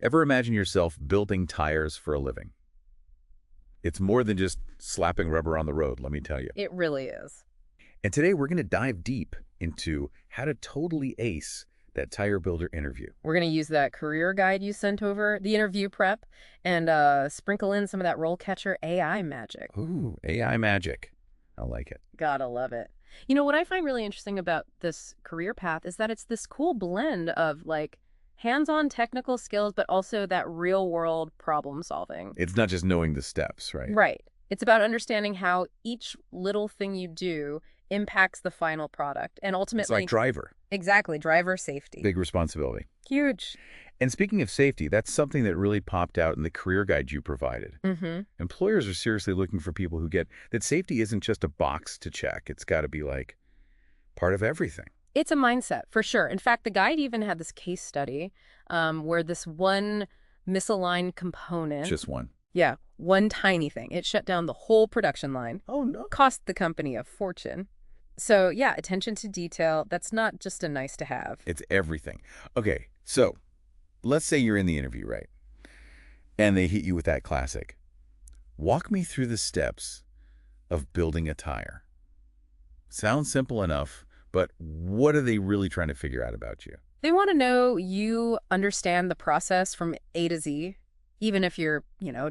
Ever imagine yourself building tires for a living? It's more than just slapping rubber on the road, let me tell you. It really is. And today we're going to dive deep into how to totally ace that tire builder interview. We're going to use that career guide you sent over, the interview prep, and sprinkle in some of that RoleCatcher AI magic. Ooh, AI magic. I like it. Gotta love it. You know, what I find really interesting about this career path is that it's this cool blend of, like, hands-on technical skills, but also that real-world problem solving. It's not just knowing the steps, right? Right. It's about understanding how each little thing you do impacts the final product. And ultimately... It's like driver. Exactly. Driver safety. Big responsibility. Huge. And speaking of safety, that's something that really popped out in the career guide you provided. Mm-hmm. Employers are seriously looking for people who get that safety isn't just a box to check. It's got to be like part of everything. It's a mindset, for sure. In fact, the guide even had this case study where this one misaligned component... Just one. Yeah, one tiny thing. It shut down the whole production line. Oh, no. Cost the company a fortune. So, yeah, attention to detail, that's not just a nice to have. It's everything. Okay, so let's say you're in the interview, right? And they hit you with that classic. Walk me through the steps of building a tire. Sounds simple enough, but what are they really trying to figure out about you? They want to know you understand the process from A to Z, even if you're,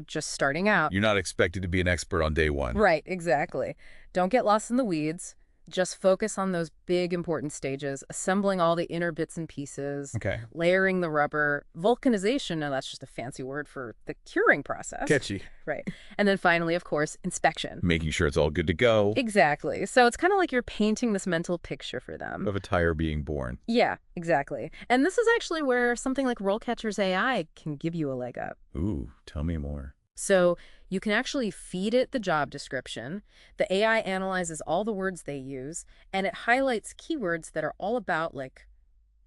just starting out. You're not expected to be an expert on day one. Right, exactly. Don't get lost in the weeds. Just focus on those big, important stages, assembling all the inner bits and pieces, Okay. layering the rubber, vulcanization, now that's just a fancy word for the curing process. Catchy. Right. And then finally, of course, inspection. Making sure it's all good to go. Exactly. So it's kind of like you're painting this mental picture for them. Of a tire being born. Yeah, exactly. And this is actually where something like RoleCatcher's AI can give you a leg up. Ooh, tell me more. So you can actually feed it the job description. The AI analyzes all the words they use, and it highlights keywords that are all about, like,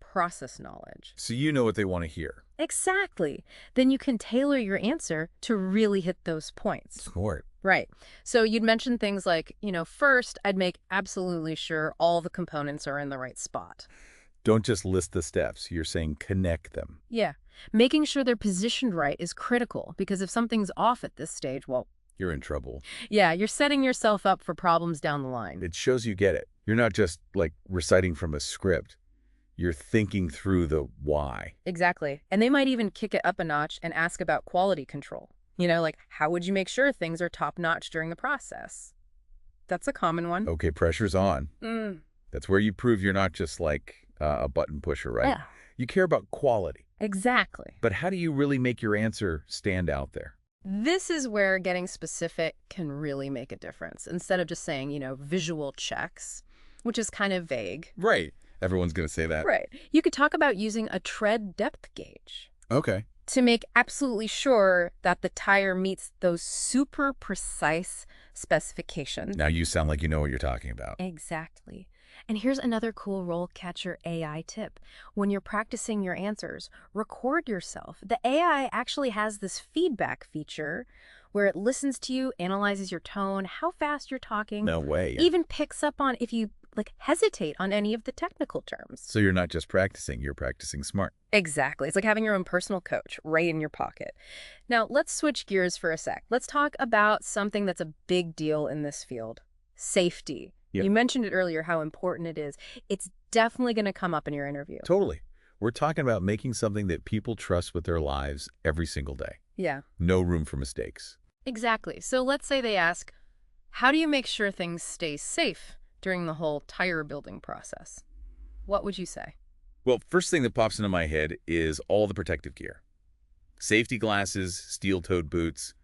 process knowledge. So you know what they want to hear. Exactly. Then you can tailor your answer to really hit those points. Smart. Right. So you'd mention things like, first, I'd make absolutely sure all the components are in the right spot. Don't just list the steps. You're saying connect them. Yeah. Making sure they're positioned right is critical, because if something's off at this stage, well... You're in trouble. Yeah, you're setting yourself up for problems down the line. It shows you get it. You're not just, like, reciting from a script. You're thinking through the why. Exactly. And they might even kick it up a notch and ask about quality control. Like, how would you make sure things are top-notch during the process? That's a common one. Okay, pressure's on. That's where you prove you're not just, like, a button pusher, right? Yeah. You care about quality. Exactly. But how do you really make your answer stand out there? This is where getting specific can really make a difference. Instead of just saying, visual checks, which is kind of vague. Right. Everyone's going to say that. Right. You could talk about using a tread depth gauge. Okay. To make absolutely sure that the tire meets those super precise specifications. Now you sound like you know what you're talking about. Exactly. And here's another cool RoleCatcher AI tip. When you're practicing your answers, record yourself. The AI actually has this feedback feature where it listens to you, analyzes your tone, how fast you're talking. No way. Even picks up on if you hesitate on any of the technical terms. So you're not just practicing, you're practicing smart. Exactly. It's like having your own personal coach right in your pocket. Now, let's switch gears for a sec. Let's talk about something that's a big deal in this field. Safety. Yep. You mentioned it earlier, how important it is. It's definitely going to come up in your interview. Totally. We're talking about making something that people trust with their lives every single day. Yeah. No room for mistakes. Exactly. So let's say they ask, how do you make sure things stay safe during the whole tire building process? What would you say? Well, first thing that pops into my head is all the protective gear. Safety glasses, steel-toed boots.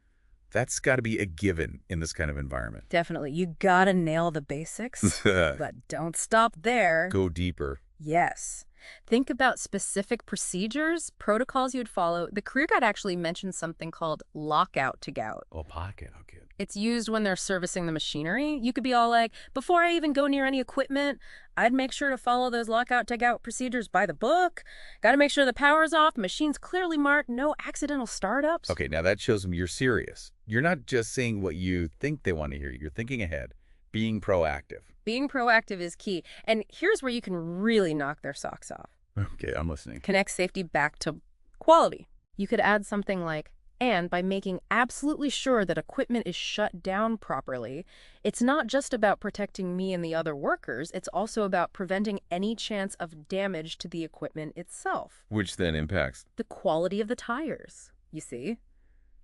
That's got to be a given in this kind of environment. Definitely. You gotta nail the basics, but don't stop there. Go deeper. Yes. Think about specific procedures, protocols you'd follow. The career guide actually mentions something called lockout to gout. Oh, pocket. Okay. It's used when they're servicing the machinery. You could be all like, before I even go near any equipment, I'd make sure to follow those lockout to gout procedures by the book. Got to make sure the power's off, machine's clearly marked, no accidental startups. Okay, now that shows them you're serious. You're not just saying what you think they want to hear. You're thinking ahead, being proactive. Being proactive is key. And here's where you can really knock their socks off. Okay, I'm listening. Connect safety back to quality. You could add something like, and by making absolutely sure that equipment is shut down properly, it's not just about protecting me and the other workers, it's also about preventing any chance of damage to the equipment itself. Which then impacts. The quality of the tires, you see?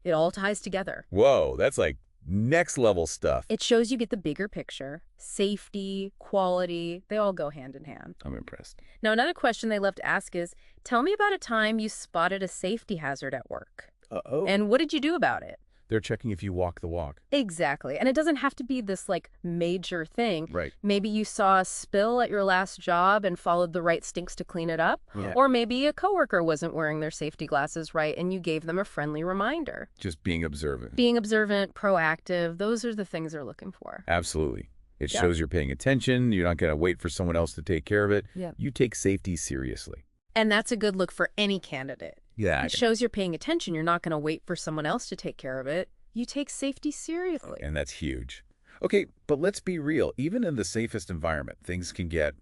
It all ties together. Whoa, that's like next level stuff. It shows you get the bigger picture. Safety, quality, they all go hand in hand. I'm impressed. Now, another question they love to ask is, tell me about a time you spotted a safety hazard at work. Uh-oh. And what did you do about it? They're checking if you walk the walk. Exactly. And it doesn't have to be this, like, major thing. Right. Maybe you saw a spill at your last job and followed the right stinks to clean it up. Yeah. Or maybe a coworker wasn't wearing their safety glasses right and you gave them a friendly reminder. Just being observant. Being observant, proactive, those are the things they're looking for. Absolutely. It Yeah. shows you're paying attention. You're not going to wait for someone else to take care of it. Yeah. You take safety seriously. And that's a good look for any candidate. Yeah. It shows you're paying attention. You're not going to wait for someone else to take care of it. You take safety seriously. And that's huge. Okay, but let's be real. Even in the safest environment, things can get,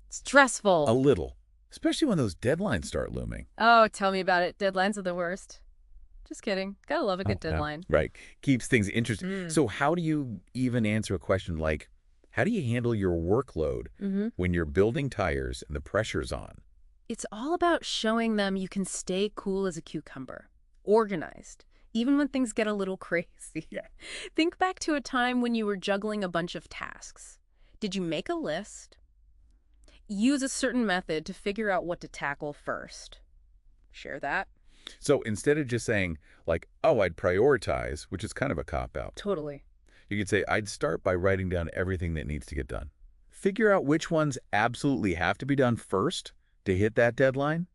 Stressful. a little. Especially when those deadlines start looming. Oh, tell me about it. Deadlines are the worst. Just kidding. Gotta love a good Yeah. deadline. Right. Keeps things interesting. Mm. So how do you even answer a question like, how do you handle your workload when you're building tires and the pressure's on? It's all about showing them you can stay cool as a cucumber, organized, even when things get a little crazy. Yeah. Think back to a time when you were juggling a bunch of tasks. Did you make a list? Use a certain method to figure out what to tackle first. Share that? So instead of just saying like, oh, I'd prioritize, which is kind of a cop-out, Totally. you could say, I'd start by writing down everything that needs to get done. Figure out which ones absolutely have to be done first to hit that deadline,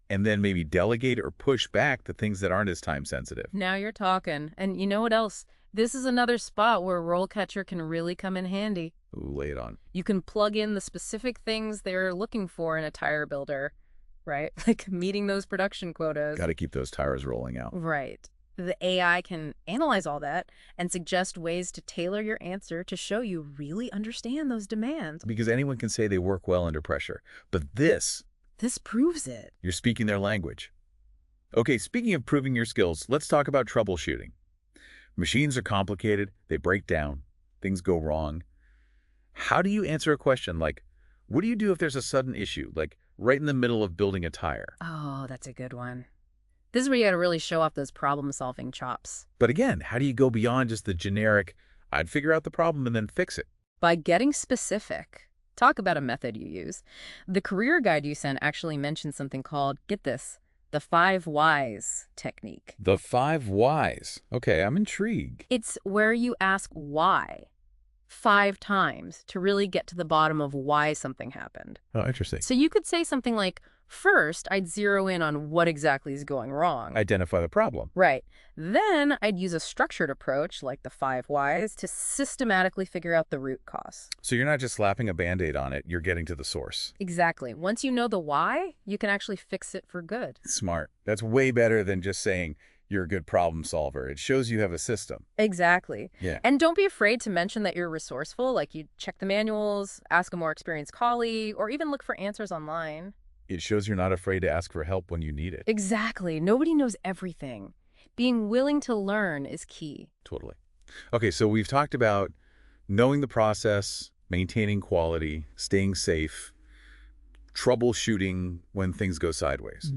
and then maybe delegate or push back the things that aren't as time sensitive. Now you're talking. And you know what else? This is another spot where RoleCatcher can really come in handy. Ooh, lay it on. You can plug in the specific things they're looking for in a tire builder, right? Like meeting those production quotas. Got to keep those tires rolling out. Right. The AI can analyze all that and suggest ways to tailor your answer to show you really understand those demands. Because anyone can say they work well under pressure. But this, This proves it. you're speaking their language. Okay, speaking of proving your skills, let's talk about troubleshooting. Machines are complicated. They break down. Things go wrong. How do you answer a question like, what do you do if there's a sudden issue, like right in the middle of building a tire? Oh, that's a good one. This is where you got to really show off those problem-solving chops. But again, how do you go beyond just the generic, I'd figure out the problem and then fix it? By getting specific. Talk about a method you use. The career guide you sent actually mentioned something called, get this, the 5 whys technique. The 5 whys. Okay, I'm intrigued. It's where you ask why 5 times to really get to the bottom of why something happened. Oh, interesting. So you could say something like, first, I'd zero in on what exactly is going wrong. Identify the problem. Right. Then I'd use a structured approach, like the 5 whys, to systematically figure out the root cause. So you're not just slapping a Band-Aid on it, you're getting to the source. Exactly. Once you know the why, you can actually fix it for good. Smart. That's way better than just saying you're a good problem solver. It shows you have a system. Exactly. Yeah. And don't be afraid to mention that you're resourceful, like you check the manuals, ask a more experienced colleague, or even look for answers online. It shows you're not afraid to ask for help when you need it. Exactly. Nobody knows everything. Being willing to learn is key. Totally. Okay, so we've talked about knowing the process, maintaining quality, staying safe, troubleshooting when things go sideways.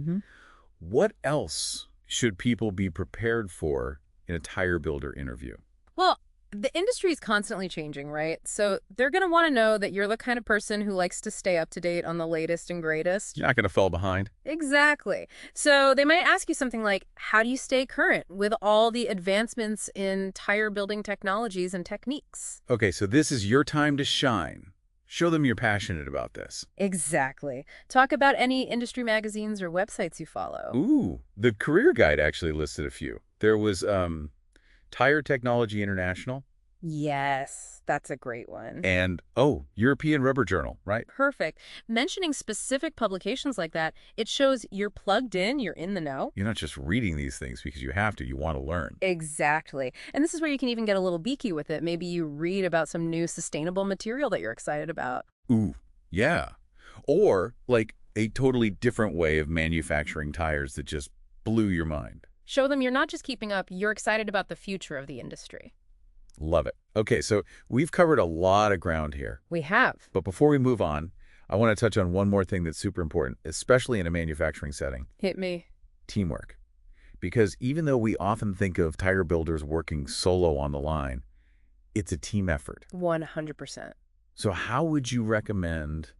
What else should people be prepared for in a tire builder interview? Well, the industry is constantly changing, right? So they're going to want to know that you're the kind of person who likes to stay up to date on the latest and greatest. You're not going to fall behind. Exactly. So they might ask you something like, how do you stay current with all the advancements in tire building technologies and techniques? Okay, so this is your time to shine. Show them you're passionate about this. Exactly. Talk about any industry magazines or websites you follow. Ooh, the career guide actually listed a few. There was Tire Technology International Yes, that's a great one. and, European Rubber Journal, right? Perfect. Mentioning specific publications like that, it shows you're plugged in, you're in the know. You're not just reading these things because you have to, you want to learn. Exactly. And this is where you can even get a little beaky with it. Maybe you read about some new sustainable material that you're excited about. Ooh, yeah. Or, like, a totally different way of manufacturing tires that just blew your mind. Show them you're not just keeping up, you're excited about the future of the industry. Love it. Okay, so we've covered a lot of ground here. We have. But before we move on, I want to touch on one more thing that's super important, especially in a manufacturing setting. Hit me. Teamwork. Because even though we often think of tire builders working solo on the line, it's a team effort. 100%. So how would you recommend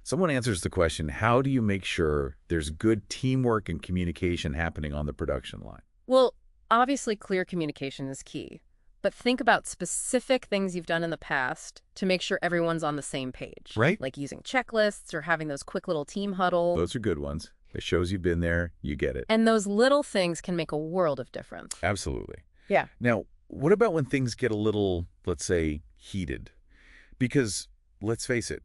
someone answers the question, how do you make sure there's good teamwork and communication happening on the production line? Well, obviously clear communication is key. But think about specific things you've done in the past to make sure everyone's on the same page. Right. Like using checklists or having those quick little team huddles. Those are good ones. It shows you've been there, you get it. And those little things can make a world of difference. Absolutely. Yeah. Now, what about when things get a little, let's say, heated? Because, let's face it,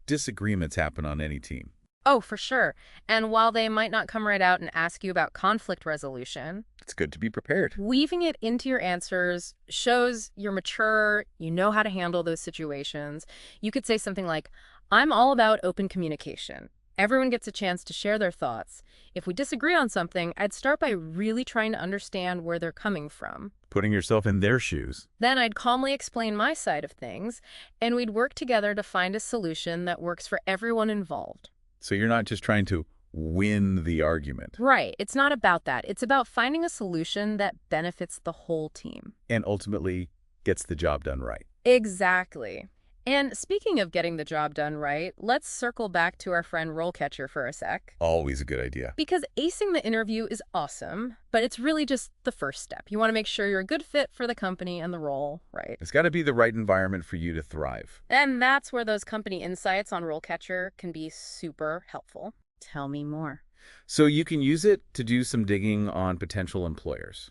disagreements happen on any team. Oh, for sure. And while they might not come right out and ask you about conflict resolution, It's good to be prepared. weaving it into your answers shows you're mature, you know how to handle those situations. You could say something like, I'm all about open communication. Everyone gets a chance to share their thoughts. If we disagree on something, I'd start by really trying to understand where they're coming from. Putting yourself in their shoes. Then I'd calmly explain my side of things, and we'd work together to find a solution that works for everyone involved. So you're not just trying to win the argument. Right. It's not about that. It's about finding a solution that benefits the whole team. And ultimately gets the job done right. Exactly. And speaking of getting the job done right, let's circle back to our friend RoleCatcher for a sec. Always a good idea. Because acing the interview is awesome, but it's really just the first step. You want to make sure you're a good fit for the company and the role, right? It's got to be the right environment for you to thrive. And that's where those company insights on RoleCatcher can be super helpful. Tell me more. So you can use it to do some digging on potential employers.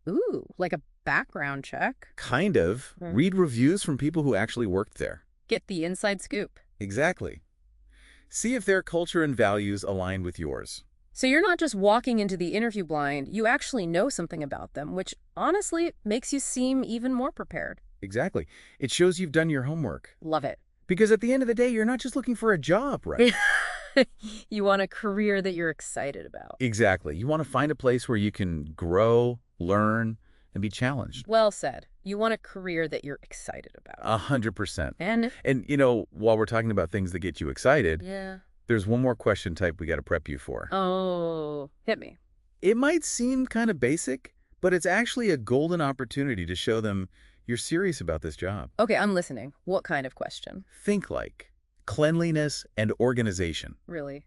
Ooh, like a background check. Kind of. Read reviews from people who actually worked there. Get the inside scoop. Exactly. See if their culture and values align with yours. So you're not just walking into the interview blind, you actually know something about them, which honestly makes you seem even more prepared. Exactly. It shows you've done your homework. Love it. Because at the end of the day, you're not just looking for a job, right? You want a career that you're excited about. Exactly. You want to find a place where you can grow, learn, and be challenged. Well said. You want a career that you're excited about. 100%. And you know, while we're talking about things that get you excited, yeah. there's one more question type we got to prep you for. Oh, hit me. It might seem kind of basic, but it's actually a golden opportunity to show them you're serious about this job. Okay, I'm listening. What kind of question? Think like cleanliness and organization. Really?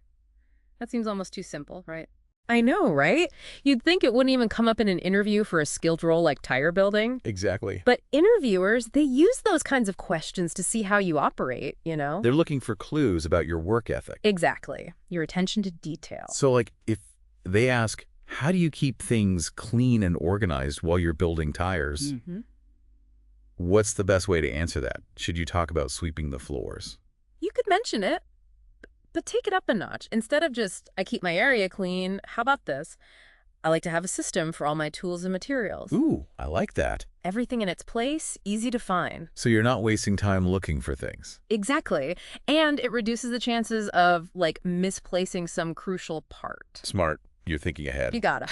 That seems almost too simple, right? I know, right? You'd think it wouldn't even come up in an interview for a skilled role like tire building. Exactly. But interviewers, they use those kinds of questions to see how you operate, you know? They're looking for clues about your work ethic. Exactly. Your attention to detail. So like if they ask, how do you keep things clean and organized while you're building tires? What's the best way to answer that? Should you talk about sweeping the floors? You could mention it, but take it up a notch. Instead of just, I keep my area clean, how about this? I like to have a system for all my tools and materials. Ooh, I like that. Everything in its place, easy to find. So you're not wasting time looking for things. Exactly. And it reduces the chances of, like, misplacing some crucial part. Smart. You're thinking ahead. You gotta.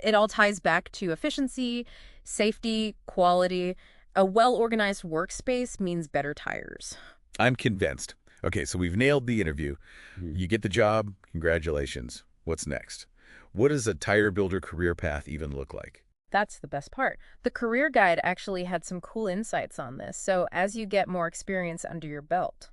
It all ties back to efficiency, safety, quality. A well-organized workspace means better tires. I'm convinced. Okay, so we've nailed the interview. You get the job. Congratulations. What's next? What does a tire builder career path even look like? That's the best part. The career guide actually had some cool insights on this. So as you get more experience under your belt,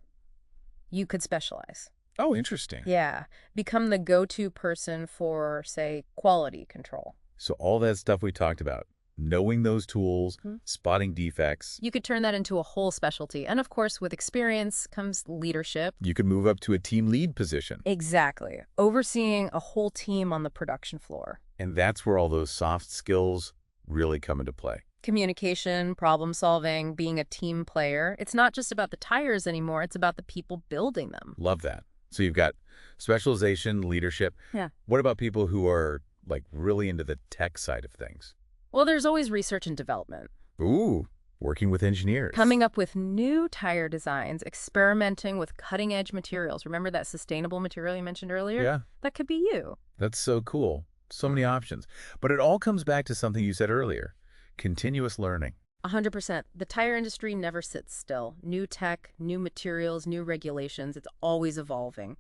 you could specialize. Oh, interesting. Yeah. Become the go-to person for, say, quality control. So all that stuff we talked about, knowing those tools, spotting defects. You could turn that into a whole specialty. And of course, with experience comes leadership. You could move up to a team lead position. Exactly. Overseeing a whole team on the production floor. And that's where all those soft skills really come into play. Communication, problem solving, being a team player. It's not just about the tires anymore. It's about the people building them. Love that. So you've got specialization, leadership. Yeah. What about people who are like really into the tech side of things? Well, there's always research and development. Ooh, Working with engineers. Coming up with new tire designs, experimenting with cutting-edge materials. Remember that sustainable material you mentioned earlier? Yeah. That could be you. That's so cool. So many options. But it all comes back to something you said earlier, continuous learning. 100%. The tire industry never sits still. New tech, new materials, new regulations. It's always evolving.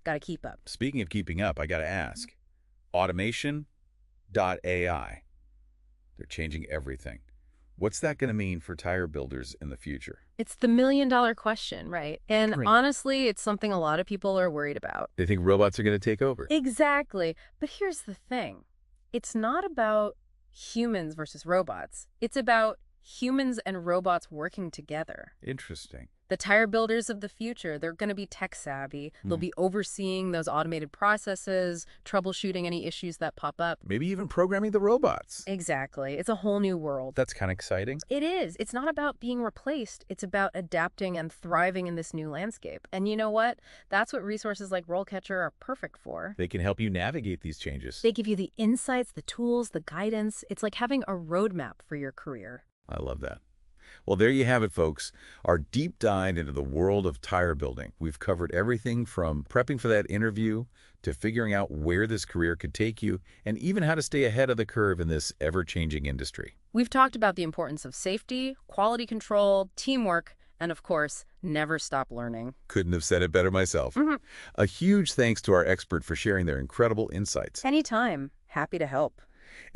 Got to keep up. Speaking of keeping up, I got to ask, automation.ai, they're changing everything. What's that going to mean for tire builders in the future? It's the million-dollar question, right? And Right. honestly, it's something a lot of people are worried about. They think robots are going to take over. Exactly. But here's the thing. It's not about humans versus robots. It's about humans and robots working together. Interesting. The tire builders of the future, they're going to be tech savvy. They'll be overseeing those automated processes, troubleshooting any issues that pop up. Maybe even programming the robots. Exactly. It's a whole new world. That's kind of exciting. It is. It's not about being replaced. It's about adapting and thriving in this new landscape. And you know what? That's what resources like RoleCatcher are perfect for. They can help you navigate these changes. They give you the insights, the tools, the guidance. It's like having a roadmap for your career. I love that. Well, there you have it, folks. Our deep dive into the world of tire building. We've covered everything from prepping for that interview to figuring out where this career could take you and even how to stay ahead of the curve in this ever-changing industry. We've talked about the importance of safety, quality control, teamwork, and of course, never stop learning. Couldn't have said it better myself. A huge thanks to our expert for sharing their incredible insights. Anytime. Happy to help.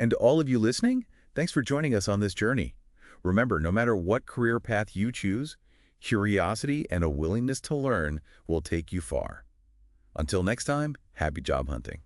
And to all of you listening, thanks for joining us on this journey. Remember, no matter what career path you choose, curiosity and a willingness to learn will take you far. Until next time, happy job hunting.